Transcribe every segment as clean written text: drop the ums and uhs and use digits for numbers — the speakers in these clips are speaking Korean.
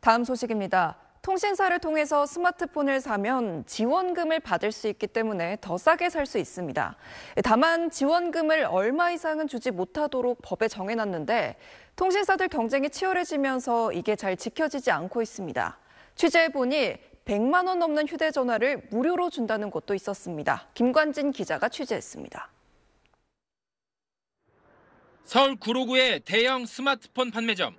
다음 소식입니다. 통신사를 통해서 스마트폰을 사면 지원금을 받을 수 있기 때문에 더 싸게 살 수 있습니다. 다만 지원금을 얼마 이상은 주지 못하도록 법에 정해놨는데 통신사들 경쟁이 치열해지면서 이게 잘 지켜지지 않고 있습니다. 취재해보니 100만 원 넘는 휴대전화를 무료로 준다는 곳도 있었습니다. 김관진 기자가 취재했습니다. 서울 구로구의 대형 스마트폰 판매점.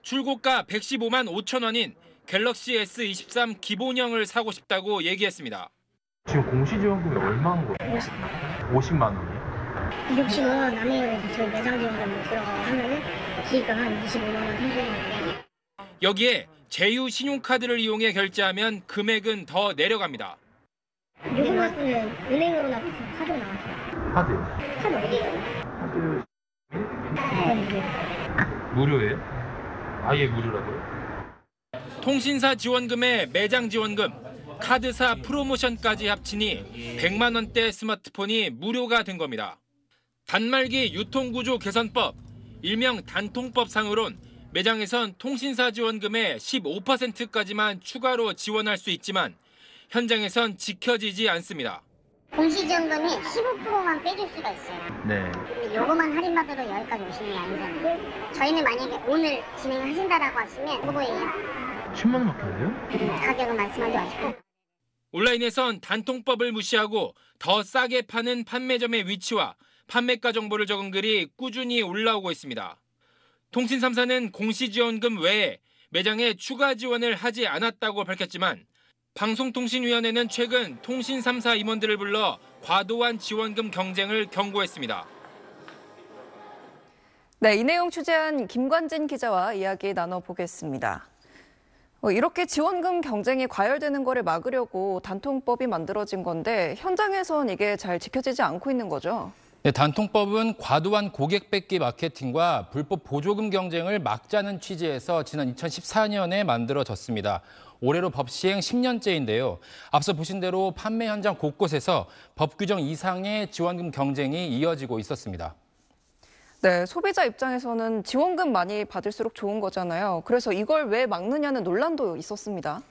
출고가 115만 5천 원인 갤럭시 S23 기본형을 사고 싶다고 얘기했습니다. 지금 공시지원금이 얼마인 거예요? 50만 원이요? 65만 원 남으면 저희 매장 지원금 들어가고 하면은 기입금 한 25만 원 생기거든요. 여기에 제휴 신용카드를 이용해 결제하면 금액은 더 내려갑니다. 요금 같은 은행으로 나와서 카드로 나왔어요. 카드요? 카드 어디예요? 카드 네. 무료예요? 아예 무료라고요? 통신사 지원금에 매장 지원금, 카드사 프로모션까지 합치니 100만 원대 스마트폰이 무료가 된 겁니다. 단말기 유통구조 개선법, 일명 단통법상으론 매장에선 통신사 지원금의 15%까지만 추가로 지원할 수 있지만 현장에선 지켜지지 않습니다. 공시지원금이 15%만 빼줄 수가 있어요. 네. 요거만 할인받으러 여기까지 오시는 게 아니잖아요. 저희는 만약에 오늘 진행하신다라고 하시면 그거예요. 10만 원밖에 안 돼요? 가격은 말씀하지 마시고. 온라인에선 단통법을 무시하고 더 싸게 파는 판매점의 위치와 판매가 정보를 적은 글이 꾸준히 올라오고 있습니다. 통신 3사는 공시지원금 외에 매장에 추가 지원을 하지 않았다고 밝혔지만 방송통신위원회는 최근 통신 3사 임원들을 불러 과도한 지원금 경쟁을 경고했습니다. 네, 이 내용 취재한 김관진 기자와 이야기 나눠보겠습니다. 이렇게 지원금 경쟁이 과열되는 거를 막으려고 단통법이 만들어진 건데 현장에선 이게 잘 지켜지지 않고 있는 거죠? 네, 단통법은 과도한 고객 뺏기 마케팅과 불법 보조금 경쟁을 막자는 취지에서 지난 2014년에 만들어졌습니다. 올해로 법 시행 10년째인데요. 앞서 보신 대로 판매 현장 곳곳에서 법 규정 이상의 지원금 경쟁이 이어지고 있었습니다. 네, 소비자 입장에서는 지원금 많이 받을수록 좋은 거잖아요. 그래서 이걸 왜 막느냐는 논란도 있었습니다.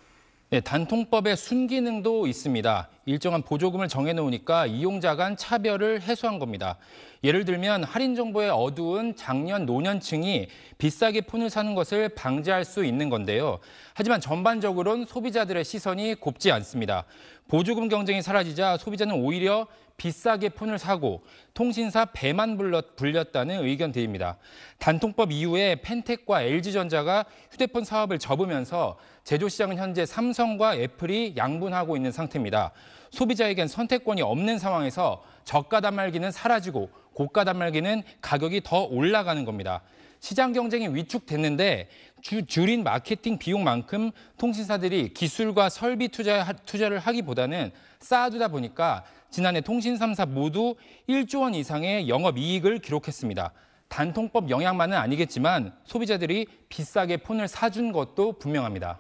네, 단통법의 순기능도 있습니다. 일정한 보조금을 정해놓으니까 이용자 간 차별을 해소한 겁니다. 예를 들면 할인 정보에 어두운 장년 노년층이 비싸게 폰을 사는 것을 방지할 수 있는 건데요. 하지만 전반적으로는 소비자들의 시선이 곱지 않습니다. 보조금 경쟁이 사라지자 소비자는 오히려 비싸게 폰을 사고 통신사 배만 불렸다는 의견들입니다. 단통법 이후에 펜텍과 LG전자가 휴대폰 사업을 접으면서 제조 시장은 현재 삼성과 애플이 양분하고 있는 상태입니다. 소비자에겐 선택권이 없는 상황에서 저가 단말기는 사라지고 고가 단말기는 가격이 더 올라가는 겁니다. 시장 경쟁이 위축됐는데 줄인 마케팅 비용만큼 통신사들이 기술과 설비 투자를 하기보다는 쌓아두다 보니까 지난해 통신 3사 모두 1조 원 이상의 영업이익을 기록했습니다. 단통법 영향만은 아니겠지만 소비자들이 비싸게 폰을 사준 것도 분명합니다.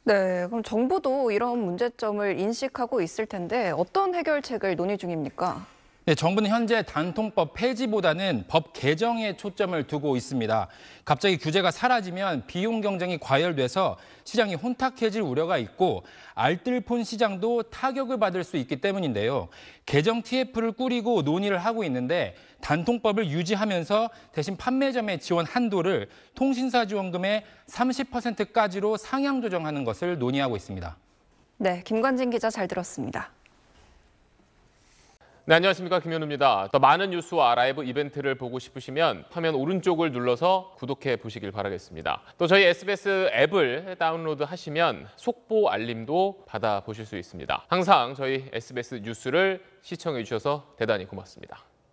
네, 그럼 정부도 이런 문제점을 인식하고 있을 텐데 어떤 해결책을 논의 중입니까? 네, 정부는 현재 단통법 폐지보다는 법 개정에 초점을 두고 있습니다. 갑자기 규제가 사라지면 비용 경쟁이 과열돼서 시장이 혼탁해질 우려가 있고 알뜰폰 시장도 타격을 받을 수 있기 때문인데요. 개정 TF를 꾸리고 논의를 하고 있는데 단통법을 유지하면서 대신 판매점의 지원 한도를 통신사 지원금의 30%까지로 상향 조정하는 것을 논의하고 있습니다. 네, 김관진 기자 잘 들었습니다. 네, 안녕하십니까. 김현우입니다. 더 많은 뉴스와 라이브 이벤트를 보고 싶으시면 화면 오른쪽을 눌러서 구독해 보시길 바라겠습니다. 또 저희 SBS 앱을 다운로드 하시면 속보 알림도 받아보실 수 있습니다. 항상 저희 SBS 뉴스를 시청해 주셔서 대단히 고맙습니다.